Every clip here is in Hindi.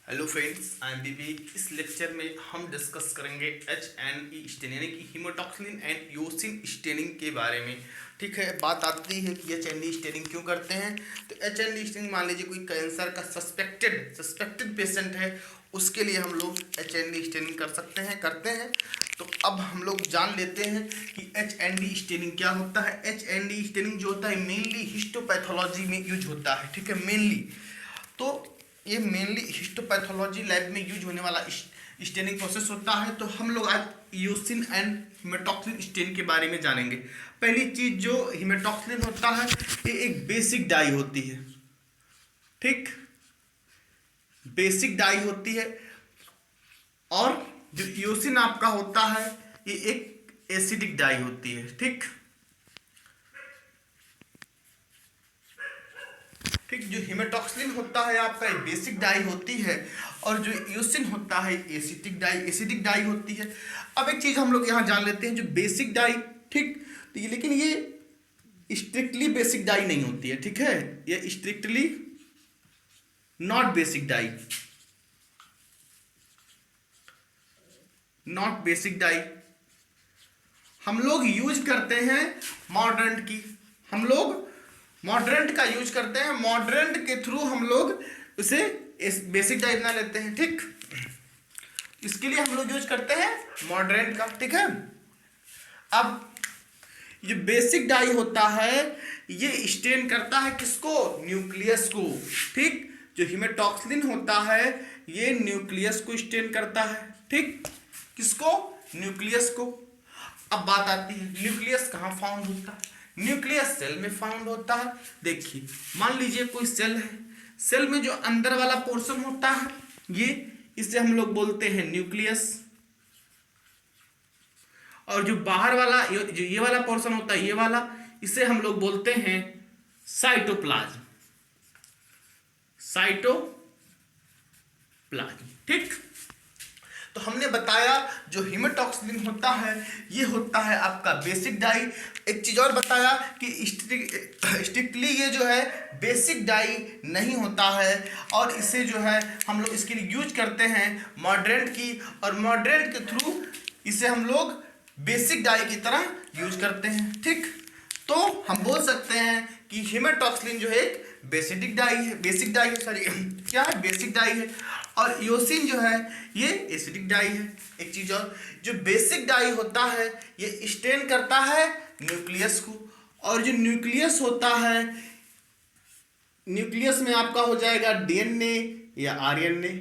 हेलो फ्रेंड्स, आई एम बीबी। इस लेक्चर में हम डिस्कस करेंगे HNE स्टेनिंग यानी कि हीमोटॉक्सिन एंड योसिन स्टेनिंग के बारे में। ठीक है, बात आती है कि HNE स्टेनिंग क्यों करते हैं। तो HNE स्टेनिंग, मान लीजिए कोई कैंसर का सस्पेक्टेड पेशेंट है, उसके लिए हम लोग HNE स्टेनिंग करते हैं। तो अब हम लोग जान लेते हैं कि HNE स्टेनिंग क्या होता है। HNE स्टेनिंग जो होता है मेनली हिस्टोपैथोलॉजी में यूज होता है। ठीक है, मेनली तो ये मेनली हिस्टोपैथोलॉजी लैब में यूज होने वाला स्टेनिंग प्रोसेस होता है। तो हम लोग आज यूसिन एंड हीमेटॉक्सिन स्टेन के बारे में जानेंगे। पहली चीज, जो हीमेटॉक्सिन होता है ये एक बेसिक डाई होती है। ठीक, बेसिक डाई होती है। और जो यूसिन आपका होता है ये एक एसिडिक डाई होती है। ठीक, जो हीमेटॉक्सिन होता है आपका एक बेसिक डाई होती है, और जो यूसिन होता है एसिडिक डाई होती है। अब एक चीज हम लोग यहाँ जान लेते हैं, जो बेसिक डाई, ठीक, तो ये लेकिन ये स्ट्रिक्टली बेसिक डाई नहीं होती है। ठीक है, ये स्ट्रिक्टली नॉट बेसिक डाई हम लोग यूज करते हैं मॉडर्न की। हम लोग मॉडर्न का यूज करते हैं, मॉडर्न के थ्रू हम लोग उसे बेसिक डाई बना लेते हैं। ठीक, इसके लिए हम लोग यूज करते हैं मॉडर्न का। ठीक है, अब ये बेसिक डाई होता है ये स्टेन करता है किसको? न्यूक्लियस को। ठीक, जो हीमेटॉक्सिन होता है ये न्यूक्लियस को स्टेन करता है। ठीक, किसको? न्यूक्लियस को। अब बात आती है न्यूक्लियस कहाँ फाउंड होता है। न्यूक्लियस सेल में फाउंड होता है। देखिए, मान लीजिए कोई सेल है, सेल में जो अंदर वाला पोर्शन होता है इसे हम लोग बोलते हैं न्यूक्लियस, और जो बाहर वाला जो ये वाला पोर्शन होता है, ये वाला, इसे हम लोग बोलते हैं साइटोप्लाज्म। ठीक, तो हमने बताया जो हीमेटॉक्सिन होता है ये होता है आपका बेसिक डाई। एक चीज और बताया कि स्ट्रिक्टली ये जो है बेसिक डाई नहीं होता है, और इसे जो है हम लोग इसके लिए यूज करते हैं मॉडर्न की, और मॉडर्न के थ्रू इसे हम लोग बेसिक डाई की तरह यूज करते हैं। ठीक, तो हम बोल सकते हैं कि हीमेटॉक्सिन जो है एक बेसिक डाई है, क्या है? बेसिक डाई है। और योसिन जो है ये एसिडिक डाई है। एक चीज और, जो बेसिक डाई होता है ये स्टेन करता है न्यूक्लियस को, और जो न्यूक्लियस होता है, न्यूक्लियस में आपका हो जाएगा DNA या RNA।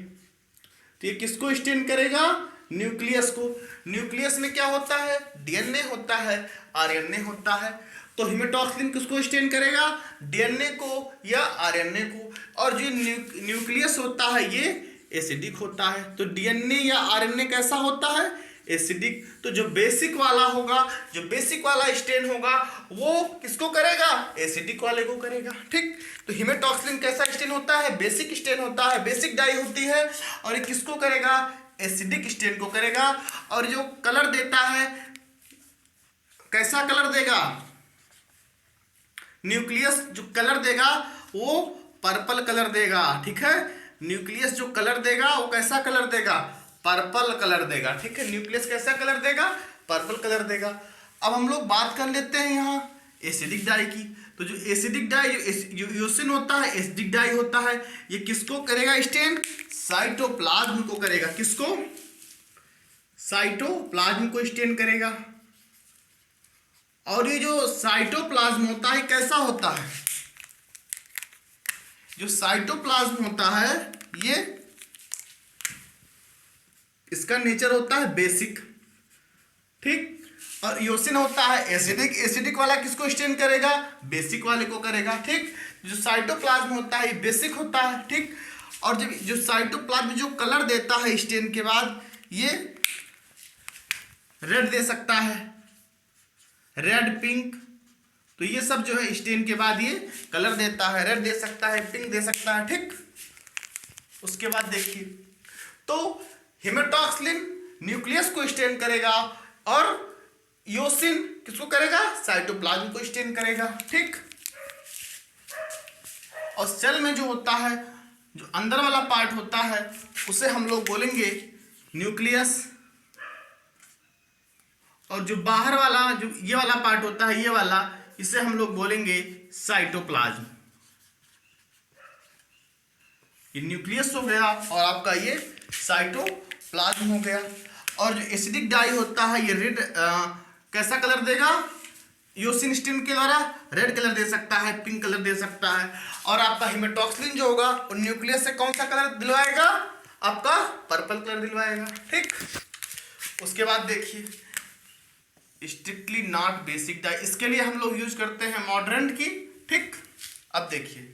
तो ये किसको स्टेन करेगा? न्यूक्लियस को। न्यूक्लियस में क्या होता है? DNA होता है, RNA होता है। तो हीमेटॉक्सिन किसको स्टेन करेगा? DNA को या RNA को। और जो न्यूक्लियस होता है ये एसिडिक होता है। तो DNA या RNA कैसा होता है? एसिडिक। तो जो बेसिक वाला होगा, जो बेसिक वाला स्टेन होगा, वो किसको करेगा? एसिडिक वाले को करेगा। ठीक, तो हीमेटॉक्सिन कैसा स्टेन होता है? बेसिक स्टेन होता है, बेसिक डाई होती है, और ये किसको करेगा? एसिडिक स्टेन को करेगा। और जो कलर देता है, कैसा कलर देगा? न्यूक्लियस जो कलर देगा वो पर्पल कलर देगा। ठीक है, न्यूक्लियस जो कलर देगा वो कैसा कलर देगा? पर्पल कलर देगा। ठीक है, न्यूक्लियस कैसा कलर देगा? पर्पल कलर देगा। अब हम लोग बात कर लेते हैं यहाँ एसिडिक डाई की। तो जो एसिडिक डाई, जो यूसिन होता है एसिडिक डाई होता है, ये किसको करेगा स्टेन? साइटोप्लाज्म को करेगा। किसको? साइटोप्लाज्म को स्टेन करेगा। और ये जो साइटोप्लाज्म होता है कैसा होता है? जो साइटोप्लाज्म होता है ये, इसका नेचर होता है बेसिक। ठीक, और योसिन होता है एसिडिक। एसिडिक वाला किसको स्टेन करेगा? बेसिक वाले को करेगा। ठीक, जो साइटोप्लाज्म होता है बेसिक होता है। ठीक, और जब जो साइटोप्लाज्म जो कलर देता है स्टेन के बाद, ये रेड दे सकता है, रेड, पिंक। तो ये सब जो है स्टेन के बाद ये कलर देता है, रेड दे सकता है, पिंक दे सकता है। ठीक, उसके बाद देखिए, तो हीमेटॉक्सिन न्यूक्लियस को स्टेन करेगा, और योसिन किसको करेगा? साइटोप्लाज्म को स्टेन करेगा। ठीक, और सेल में जो होता है जो अंदर वाला पार्ट होता है उसे हम लोग बोलेंगे न्यूक्लियस, और जो बाहर वाला जो ये वाला पार्ट होता है ये वाला, इसे हम लोग बोलेंगे साइटोप्लाज्म। ये न्यूक्लियस हो गया और आपका ये साइटोप्लाज्म हो गया। और जो एसिडिक डाई होता है ये रेड कैसा कलर देगा, यूसिन स्टीन के द्वारा रेड कलर दे सकता है, पिंक कलर दे सकता है। और आपका हेमेटॉक्सिलिन जो होगा वो न्यूक्लियस से कौन सा कलर दिलवाएगा, आपका पर्पल कलर दिलवाएगा। ठीक, उसके बाद देखिए स्ट्रिक्टली नॉट बेसिक डाई, इसके लिए हम लोग यूज करते हैं मॉडर्न की। ठीक, अब देखिए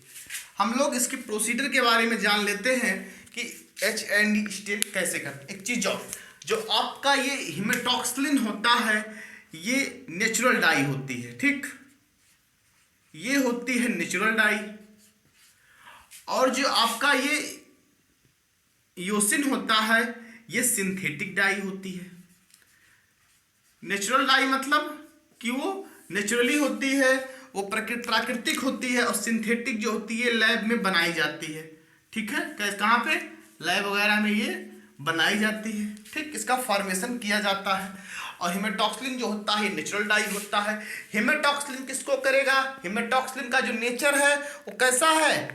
हम लोग इसके प्रोसीजर के बारे में जान लेते हैं कि HND स्टीन कैसे करते। एक चीज और, जो आपका ये हेमेटॉक्सिलिन होता है ये नेचुरल डाई होती है। ठीक, ये होती है नेचुरल डाई। और जो आपका ये यूसिन होता है ये सिंथेटिक डाई होती है। नेचुरल डाई मतलब कि वो नेचुरली होती है, वो प्राकृतिक होती है, और सिंथेटिक जो होती है लैब में बनाई जाती है। ठीक है, कहाँ पे, लैब वगैरह में ये बनाई जाती है। ठीक, इसका फॉर्मेशन किया जाता है। और हेमेटॉक्सिलिन जो होता है नेचुरल डाई होता है। हेमेटॉक्सिलिन किसको करेगा, हेमेटॉक्सिलिन का जो नेचर है वो कैसा है,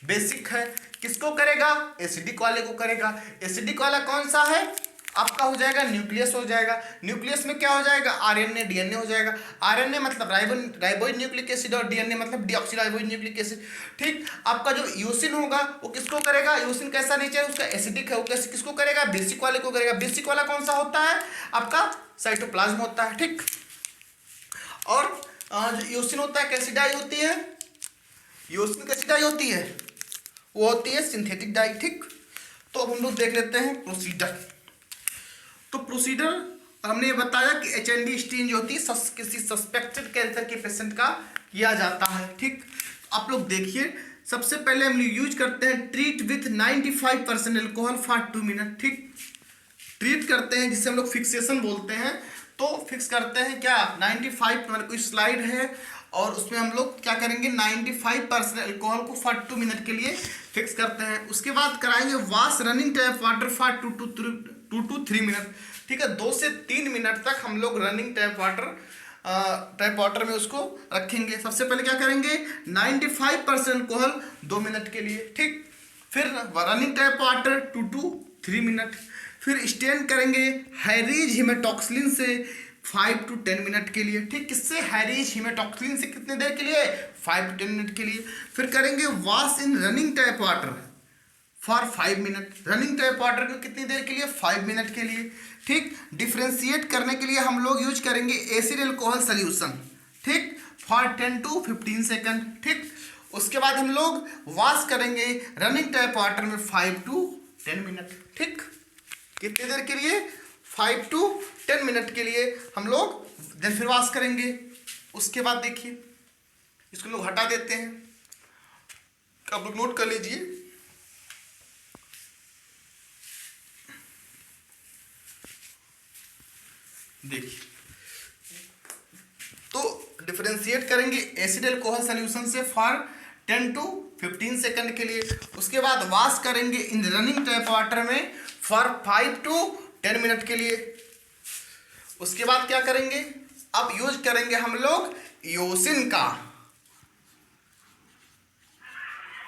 बेसिक है। किसको करेगा, एसिडिक वाले को करेगा। एसिडिक वाला कौन सा है, आपका हो जाएगा न्यूक्लियस हो जाएगा। न्यूक्लियस में क्या हो जाएगा, RNA DNA हो जाएगा। RNA मतलब राइबोज न्यूक्लिक एसिड, और DNA मतलब डीऑक्सीराइबोज न्यूक्लिक एसिड। ठीक, आपका जो यूसिन होगा वो किसको करेगा, यूसिन कैसा नेचर है उसका, एसिडिक है, वो कैसे किसको करेगा, बेसिक वाले को करेगा। बेसिक वाला कौन सा होता है, आपका साइटोप्लाज्म होता है। ठीक, और जो यूसिन होता है कैसी डाई होती है, यूसिन कैसी डाई होती है, वो होती है सिंथेटिक डाई। ठीक, तो अब हम लोग देख लेते हैं प्रोसीजर। तो प्रोसीजर हमने ये बताया कि HND स्टीन जो होती है किसी सस्पेक्टेड कैंसर के पेशेंट का किया जाता है। ठीक, आप लोग देखिए सबसे पहले हम यूज करते हैं treat with 95% alcohol for 2 minute. ठीक, ट्रीट करते हैं जिसे हम लोग फिक्सेशन बोलते हैं। तो फिक्स करते हैं क्या, 95 मतलब कोई स्लाइड है और उसमें हम लोग क्या करेंगे 95% एल्कोहल को फॉर 2 मिनट के लिए फिक्स करते हैं। उसके बाद कराएंगे wash running tap water for 2 to 3 minute. ठीक है, 2 से 3 मिनट तक हम लोग रनिंग टैप वाटर में उसको रखेंगे। सबसे पहले क्या करेंगे 95% एल्कोहल 2 मिनट के लिए। ठीक, फिर running tap water 2 to 3 minute. फिर स्टेन करेंगे हाइरीज हेमेटॉक्सिलिन से 5 to 10 मिनट के लिए। ठीक, किससे, हाइरीज हेमेटॉक्सिलिन से कितने देर के लिए, 5 to 10 मिनट के लिए। फिर करेंगे wash in running tap water for 5 minute. Running tap water को कितनी देर के लिए, 5 मिनट के लिए। ठीक, डिफ्रेंशिएट करने के लिए हम लोग यूज करेंगे एसिड एल्कोहल सोल्यूशन। ठीक, फॉर 10 to 15 सेकंड। ठीक, उसके बाद हम लोग वॉश करेंगे रनिंग टैप वाटर में 5 to 10 मिनट। ठीक, कितनी देर के लिए, 5 to 10 मिनट के लिए हम लोग देन फिर वॉश करेंगे। उसके बाद देखिए इसको लोग हटा देते हैं, आप लोग नोट कर लीजिए। देखिए तो डिफरेंशिएट करेंगे एसिड एल्कोहल सॉल्यूशन से फॉर 10 to 15 सेकंड के लिए। उसके बाद वॉश करेंगे इन रनिंग टैप वाटर में फॉर 5 to 10 मिनट के लिए। उसके बाद क्या करेंगे, अब यूज करेंगे हम लोग यूसिन का,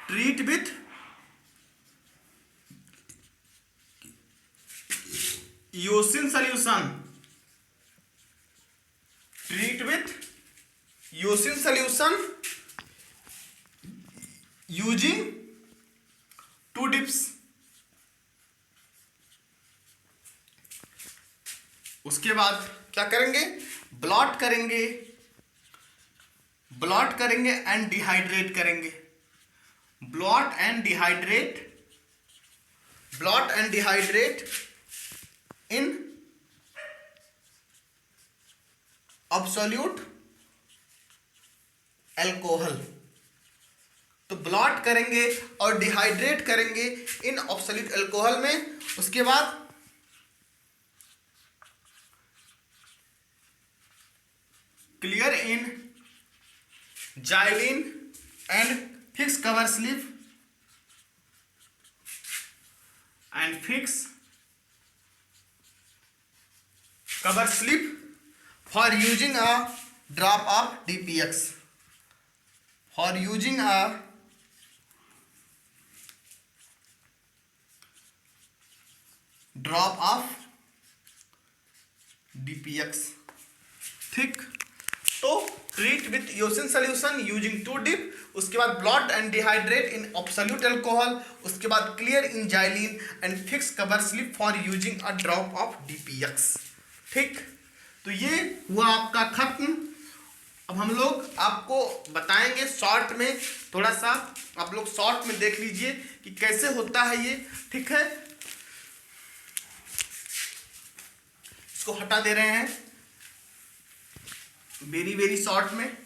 treat with eosin solution, treat with eosin solution using 2 dips। उसके बाद क्या करेंगे, ब्लॉट करेंगे एंड डिहाइड्रेट करेंगे। Blot and dehydrate in absolute alcohol. तो ब्लॉट करेंगे और डिहाइड्रेट करेंगे इन एब्सोल्यूट एल्कोहल में। उसके बाद clear in xylene and fix cover slip and fix cover slip for using a drop of DPX. For using a drop of DPX. ठीक, तो treat with eosin solution using 2 dip, उसके बाद blot and dehydrate in absolute alcohol, उसके बाद clear in xylene and fix cover slip for using a drop of DPX. ठीक, तो ये हुआ आपका खत्म. अब हम लोग आपको बताएंगे शॉर्ट में, थोड़ा सा आप लोग शॉर्ट में देख लीजिए कि कैसे होता है ये. ठीक है, इसको हटा दे रहे हैं वेरी वेरी शॉर्ट में.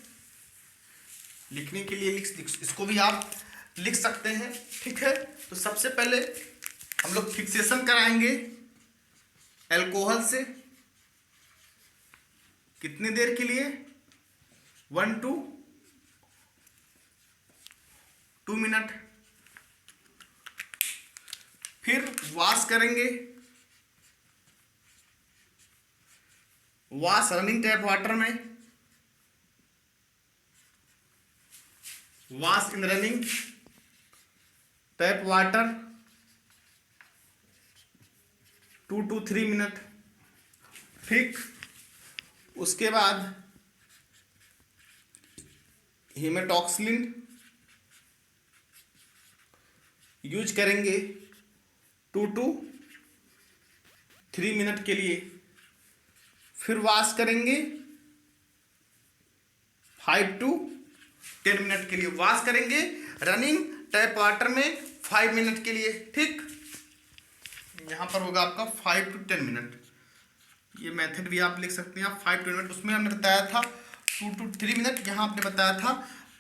लिखने के लिए इसको भी आप लिख सकते हैं. ठीक है, तो सबसे पहले हम लोग फिक्सेशन कराएंगे अल्कोहल से. कितनी देर के लिए? 1 to 2 मिनट. फिर वॉश करेंगे. वॉश रनिंग टैप वाटर में. Wash in running tap water 2 to 3 minute. ठीक, उसके बाद हेमेटॉक्सिलिन यूज करेंगे 2 to 3 मिनट के लिए. फिर वॉश करेंगे 5 to 10 मिनट के लिए. वॉश करेंगे रनिंग टैप वाटर में 5 मिनट के लिए. ठीक, यहाँ पर होगा आपका 5 to 10 मिनट. ये मेथड भी आप लिख सकते हैं आप 5 to 10 मिनट. उसमें हमने बताया था 2 to 3 मिनट, यहाँ आपने बताया था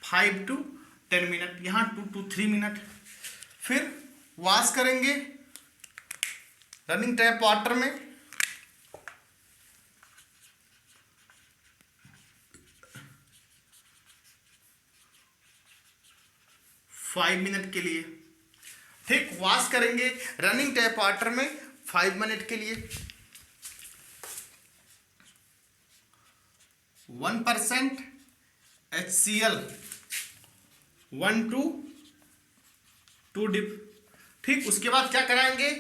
5 to 10 मिनट, यहाँ 2 to 3 मिनट. फिर वॉश करेंगे रनिंग टैप वाटर में 5 मिनट के लिए. ठीक, वॉश करेंगे रनिंग टैप वाटर में 5 मिनट के लिए. 1% HCl 1 to 2 डिप. ठीक, उसके बाद क्या कराएंगे?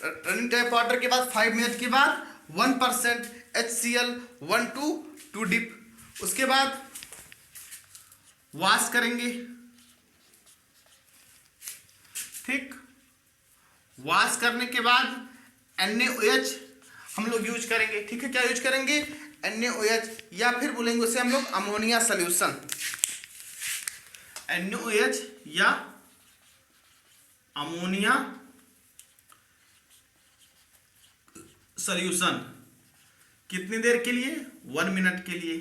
रनिंग टैप वाटर के बाद 5 मिनट के बाद 1% HCl 1 to 2 डिप. उसके बाद वॉश करेंगे. ठीक, वॉश करने के बाद NaOH हम लोग यूज करेंगे. ठीक है, क्या यूज करेंगे? NaOH, या फिर बोलेंगे उसे हम लोग अमोनिया सोल्यूशन. NaOH या अमोनिया सोल्यूशन. कितनी देर के लिए? 1 मिनट के लिए.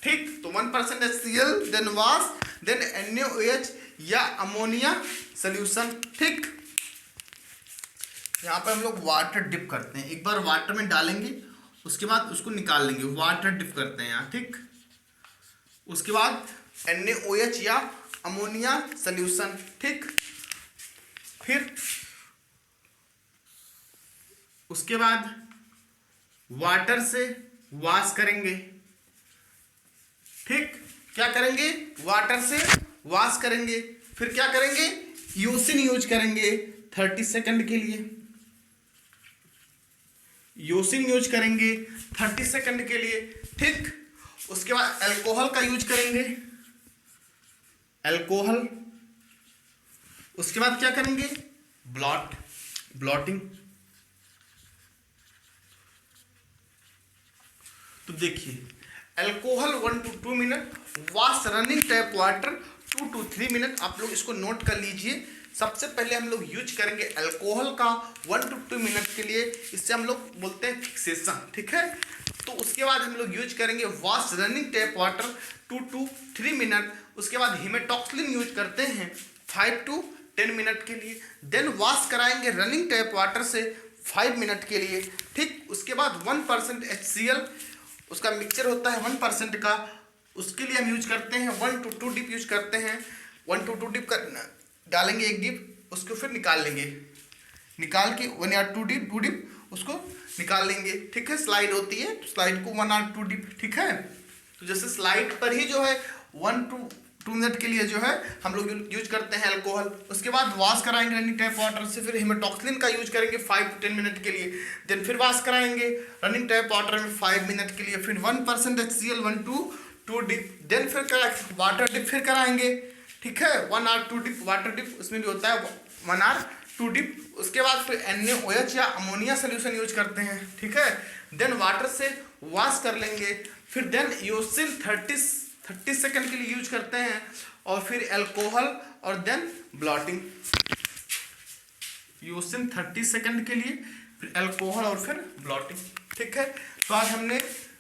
ठीक, तो 1% HCl then wash then NaOH या अमोनिया सोल्यूशन. ठीक, यहाँ पर हम लोग वाटर डिप करते हैं. एक बार वाटर में डालेंगे, उसके बाद उसको निकाल लेंगे. वाटर डिप करते हैं यहाँ. ठीक, उसके बाद NaOH या अमोनिया सोल्यूशन. ठीक, फिर उसके बाद वाटर से वॉश करेंगे. ठीक, क्या करेंगे? वाटर से वॉश करेंगे. फिर क्या करेंगे? यूसिन यूज करेंगे 30 सेकंड के लिए. यूसिन यूज करेंगे 30 सेकंड के लिए. ठीक, उसके बाद अल्कोहल का यूज करेंगे. अल्कोहल. उसके बाद क्या करेंगे? ब्लॉटिंग. तो देखिए, alcohol 1 to 2 minute, wash running tap water 2 to 3 minute. आप लोग इसको नोट कर लीजिए. सबसे पहले हम लोग यूज करेंगे अल्कोहल का 1 to 2 मिनट के लिए. इससे हम लोग बोलते हैं फिक्सेशन. ठीक है, तो उसके बाद हम लोग यूज करेंगे wash running tap water 2 to 3 minute. उसके बाद हेमेटॉक्सिलिन यूज करते हैं 5 to 10 मिनट के लिए. देन वॉश कराएंगे रनिंग टैप वाटर से 5 मिनट के लिए. ठीक, उसके बाद 1% HCl उसका मिक्सचर होता है 1% का, उसके लिए हम यूज करते हैं 1 to 2 डिप यूज करते हैं. 1 to 2 डिप डालेंगे, एक डिप, उसको फिर निकाल लेंगे. निकाल के 1 या 2 डिप उसको निकाल लेंगे। ठीक है, स्लाइड होती है तो स्लाइड को 1 और 2 डिप। ठीक है, तो जैसे स्लाइड पर ही जो है 1 to 2 मिनट के लिए जो है हम लोग यूज करते हैं अल्कोहल। उसके बाद वॉश कराएंगे रनिंग टैप वाटर से, फिर हेमेटॉक्सिलिन का यूज करेंगे 5 to 10 मिनट के लिए, देन फिर वॉश कराएंगे रनिंग टैप वाटर में 5 मिनट के लिए, फिर 1% HCl 1 to 2 डिप, देन फिर वाटर डिप फिर कराएंगे। ठीक है, 1 और 2 डिप वाटर डिप, उसमें भी होता है 1 और 2 डिप। उसके बाद फिर NaOH या अमोनिया सोल्यूशन यूज करते हैं। ठीक है, देन वाटर से वॉश कर लेंगे, फिर देन यूसिन 30 सेकंड के लिए यूज करते हैं, और फिर अल्कोहल और देन ब्लॉटिंग। यूसिन 30 सेकंड के लिए, फिर अल्कोहल और फिर ब्लॉटिंग। ठीक है, तो आज हमने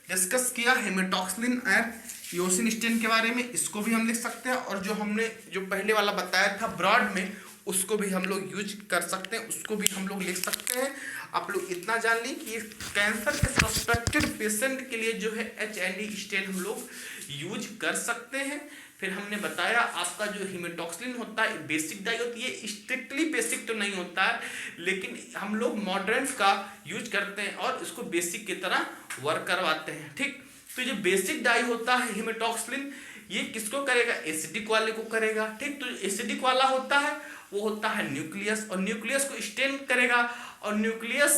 डिस्कस किया हेमेटॉक्सिलिन और यूसिन स्टेन के बारे में, इसको भी हम लिख सकते हैं, और जो हमने जो पहले वाला बताया था ब्रॉड में उसको भी हम लोग यूज कर सकते हैं, उसको भी हम लोग लिख सकते हैं। आप लोग इतना जान ली कि कैंसर के सस्पेक्टेड पेशेंट के लिए जो है HND स्टेन हम लोग यूज कर सकते हैं। फिर हमने बताया आपका जो हेमेटॉक्सिलिन होता है बेसिक डाई होती है, स्ट्रिक्टली बेसिक तो नहीं होता है, लेकिन हम लोग मॉडर्न का यूज करते हैं और इसको बेसिक की तरह वर्क करवाते हैं। ठीक, तो जो बेसिक डाई होता है हेमेटॉक्सिलिन, ये किसको करेगा? एसिडिक वाले को करेगा। ठीक, तो एसिडिक वाला होता है वो होता है न्यूक्लियस, और न्यूक्लियस को स्टेन करेगा, और न्यूक्लियस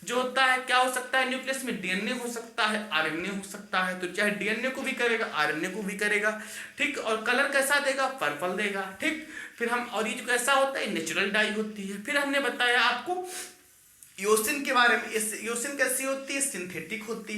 जो होता है क्या हो सकता है? न्यूक्लियस में DNA हो सकता है, RNA हो सकता है, तो चाहे DNA को भी करेगा RNA को भी करेगा। ठीक, और कलर कैसा देगा? पर्पल देगा। ठीक, फिर हम, और ये जो कैसा होता है नेचुरल डाई होती है। फिर हमने बताया आपको यूसिन के बारे में, यूसिन कैसी होती है? सिंथेटिक होती है।